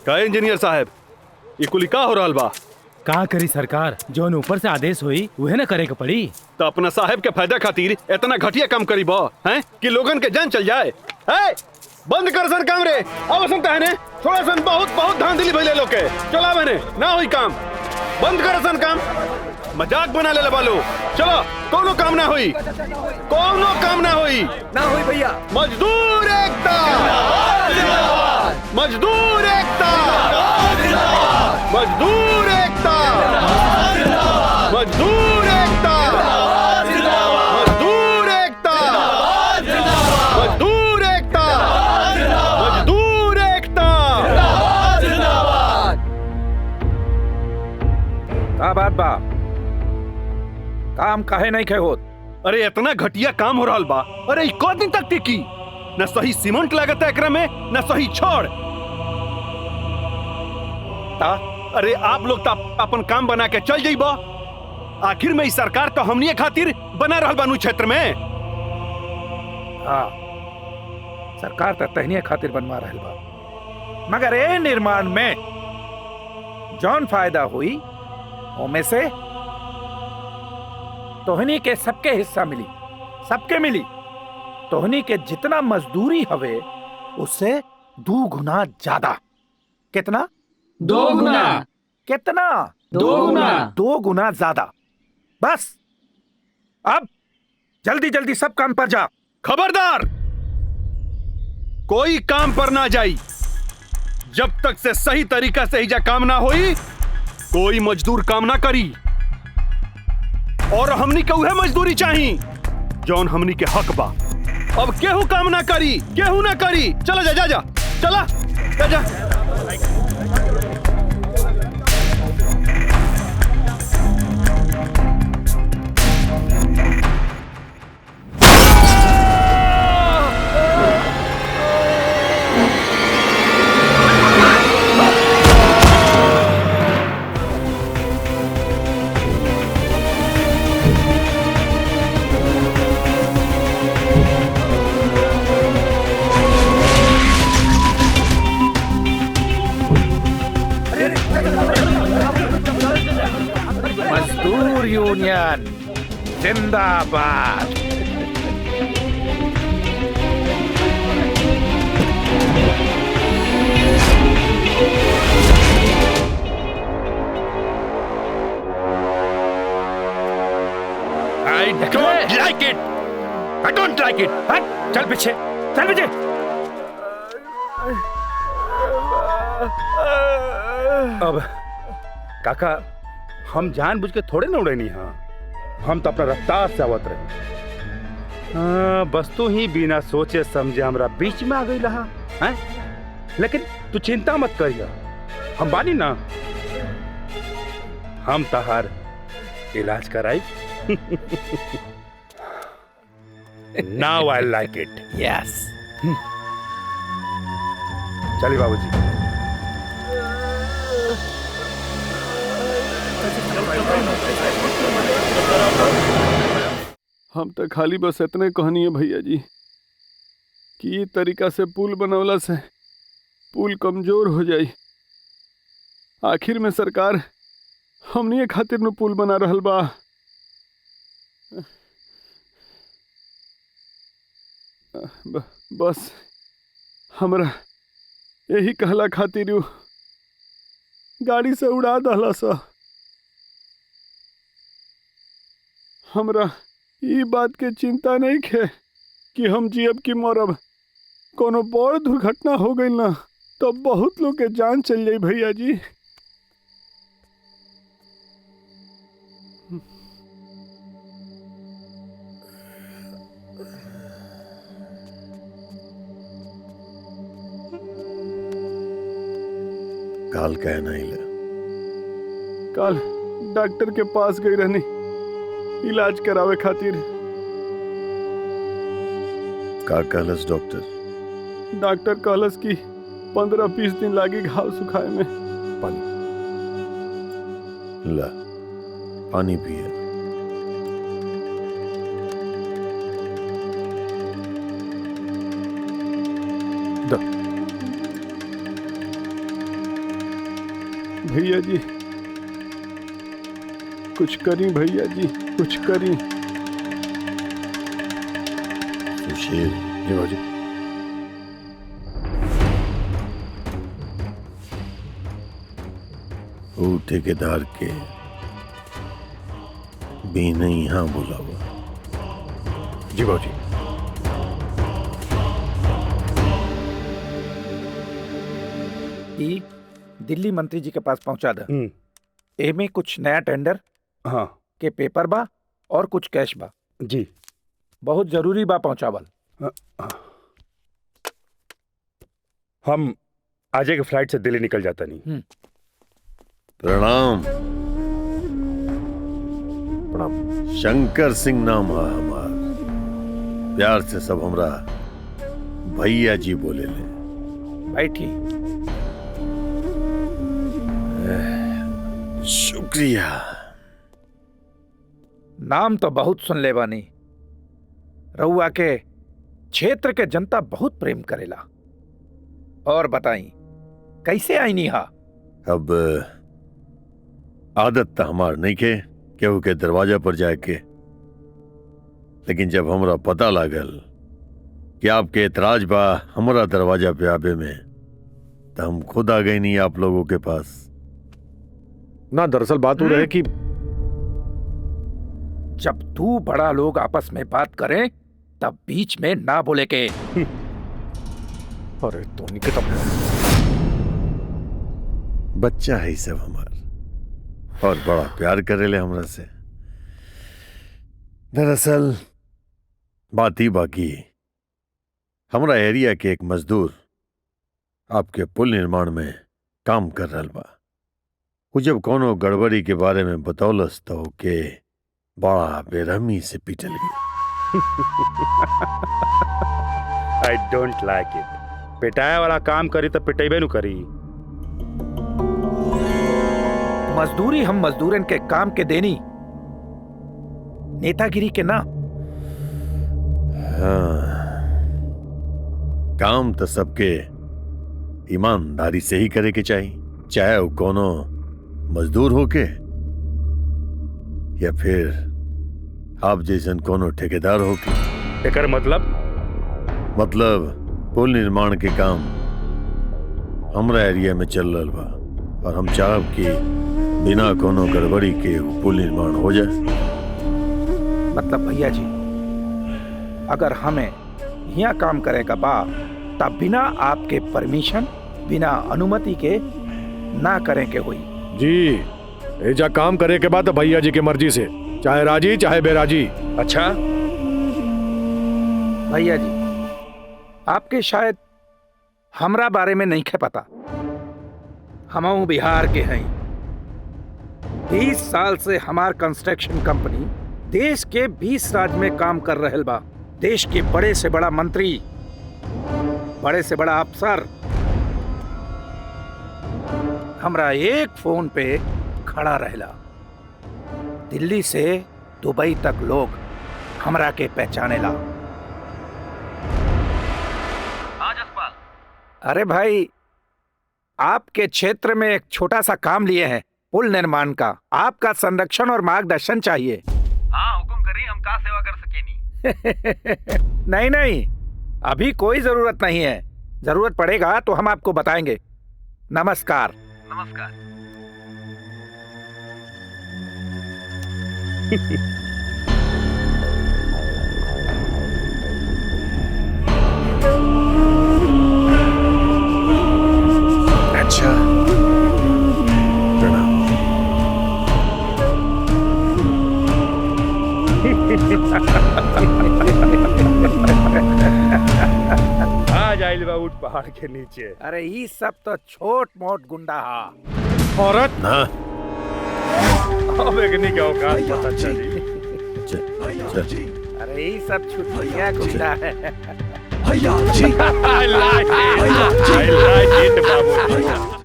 का इंजीनियर साहब ये कुली का हो रहल बा? का करी सरकार, जौन ऊपर से आदेश हुई वह न करे के पड़ी। तो अपना साहब के फायदा खातिर इतना घटिया काम करी बा हैं कि लोगन के जान चल जाए। है बंद कर सन काम रे। अब सुनता है ने थोड़ा सन बहुत बहुत धांधली भइले लोग के चला मैंने ना हुई काम। बंद कर सन काम, मजाक बना ले बालो। चलो कोनो काम ना हुई, कोनो काम ना हुई भैया। मजदूर एकता, मजदूर एकता, मजदूर एकता, मजदूर एकता, मजदूर एकता, मजदूर एकता, मजदूर एकता। का बात बा? काम काहे नहीं खे होत? अरे इतना घटिया काम हो रहा बा। अरे को दिन तक टिकी? न सही सीमेंट लागत है एकरा में, न सही छोड़। अरे आप लोग तो अपन काम बना के चल जाइबा। आखिर में इस सरकार तो हमनी खातिर बना रहल बानू क्षेत्र में। हाँ, सरकार तो तहनिया खातिर बनवा रहल बा, मगर ए निर्माण में जौन फायदा हुई ओमे से तोहनी के सबके हिस्सा मिली, सबके मिली। तोहनी के जितना मजदूरी हवे उससे 2 गुना ज्यादा। कितना? 2 गुना। कितना? 2 गुना। 2 गुना ज्यादा। बस अब जल्दी जल्दी सब काम पर जा। खबरदार, कोई काम पर ना जाई जब तक से सही तरीका से ही काम ना होई। कोई मजदूर काम ना करी और हमनी के उहे मजदूरी चाहिए जौन हमनी के हक बा। अब केहू काम ना करी, केहू ना करी। चला जा जा जा चला जा जा। मजदूर यूनियन जिंदाबाद। I don't like it. I don't like it. हट, चल पीछे, चल पीछे। अब काका हम जानबूझ के थोड़े ना उड़ेनी। हाँ, हम तो अपना रफ्तार से आवत रहे। बस तू ही बिना सोचे समझे हमरा बीच में आ गई रहा हैं। लेकिन तू चिंता मत करिया, हम बानी ना। हम तहार इलाज कराई। Now I like it. Yes. चलिए बाबूजी। हम तो खाली बस इतने कहनी है भैया जी कि ये तरीका से पुल बनवला से पुल कमजोर हो जाई। आखिर में सरकार हमनी खातिर न पुल बना रहल बा। बस हमरा यही कहला खातिर गाड़ी से उड़ा दहला सा। हमरा ई बात के चिंता नहीं है कि हम जियब की मरब। कोनो बड़ दुर्घटना हो गई ना तो बहुत लोग के जान चल जाई भैया जी। काल कह नहीं ले। काल डॉक्टर के पास गई रहनी इलाज करावे खातिर। का कहलस डॉक्टर? डॉक्टर कहलस कि 15-20 दिन लागी घाव सुखाए में। पानी ला, पानी पिए। भैया जी, कुछ करी भैया जी, कुछ करी। सुशील, जी बाबूजी। वो ठेकेदार के भी नहीं यहाँ बुलावा। जी बाबूजी। ई दिल्ली मंत्री जी के पास पहुंचा दा। एमे कुछ नया टेंडर हाँ के पेपर बा और कुछ कैश बा। जी। बहुत जरूरी बा पहुंचावल। हम आज के फ्लाइट से दिल्ली निकल जाता नहीं। प्रणाम। प्रणाम। शंकर सिंह नाम है हमार। प्यार से सब हमरा भैया जी बोले ले। बैठी। शुक्रिया। नाम तो बहुत सुन ले बानी। रउआ के क्षेत्र के जनता बहुत प्रेम करेला। और बताई कैसे आई नी हा? अब आदत तो हमार नहीं के केहू के दरवाजा पर जाए के, लेकिन जब हमरा पता लागल कि आपके एतराज बा हमरा दरवाजा पे आवे में, तो हम खुद आ गए नहीं आप लोगों के पास। ना दरअसल बात हो रही है कि जब तू बड़ा लोग आपस में बात करें तब बीच में ना बोले के। अरे तो निकट बच्चा है सब हमार और बड़ा प्यार करेले हमरा से। दरअसल बात ही बाकी हमरा एरिया के एक मजदूर आपके पुल निर्माण में काम कर रहा बा। वो जब कोनो गड़बड़ी के बारे में बतौलस तो के बड़ा बेरहमी से पीटल गया। I don't like it. पिटाया वाला काम करी तो पिटेबे नु करी। मजदूरी हम मजदूरन के काम के देनी, नेतागिरी के ना। हाँ, काम तो सबके ईमानदारी से ही करे के चाहिए, चाहे वो कोनो मजदूर होके या फिर आप जैसन कोनो ठेकेदार होके। एकर मतलब पुल निर्माण के काम हमरा एरिया में चल रहा बा और हम चाहब कि बिना कोनो गड़बड़ी के पुल निर्माण हो जाए। मतलब भैया जी, अगर हमें यहाँ काम करेगा बा तब बिना आपके परमिशन, बिना अनुमति के ना करें के हुई। जी एजा काम करे के बाद भैया जी की मर्जी से, चाहे राजी चाहे बेराजी। अच्छा भैया जी, आपके शायद हमरा बारे में नहीं खे पता। हम बिहार के हैं। 20 साल से हमार कंस्ट्रक्शन कंपनी देश के 20 राज्य में काम कर रहल बा। देश के बड़े से बड़ा मंत्री, बड़े से बड़ा अफसर हमरा एक फोन पे खड़ा रहला। दिल्ली से दुबई तक लोग हमरा के पहचानेला। अरे भाई, आपके क्षेत्र में एक छोटा सा काम लिए हैं, पुल निर्माण का। आपका संरक्षण और मार्गदर्शन चाहिए। हाँ, हुकुम करिए, हम का सेवा कर सकेनी। नहीं नहीं, अभी कोई जरूरत नहीं है। जरूरत पड़ेगा तो हम आपको बताएंगे। नमस्कार। नमस्कार। अच्छा, प्रणाम। आज आइल बा ऊट पहाड़ के नीचे। अरे ये सब तो छोट मोट गुंडा हा। औरत ना अब एक नहीं क्या होगा पता चली। अरे ये सब छुट्टियां गुंडा है। I like it, बाबू।